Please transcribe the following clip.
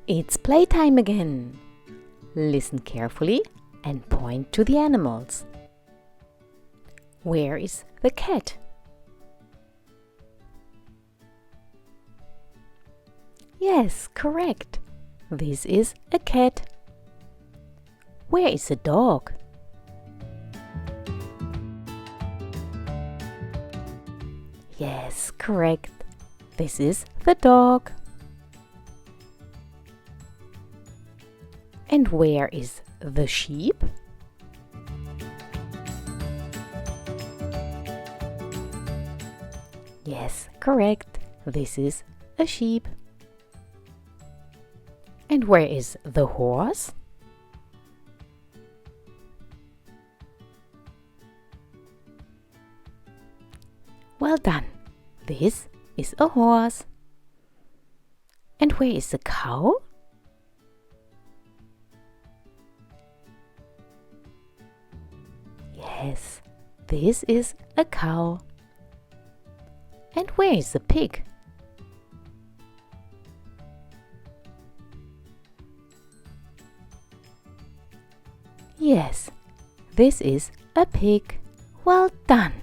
It's playtime again. Listen carefully and point to the animals. Where is the cat? Yes, correct. This is a cat. Where is the dog? Yes, correct. This is the dog. And where is the sheep? Yes, correct. This is a sheep. And where is the horse? Well done. This is a horse. And where is the cow? Yes, this is a cow. And where is the pig? Yes, this is a pig. Well done.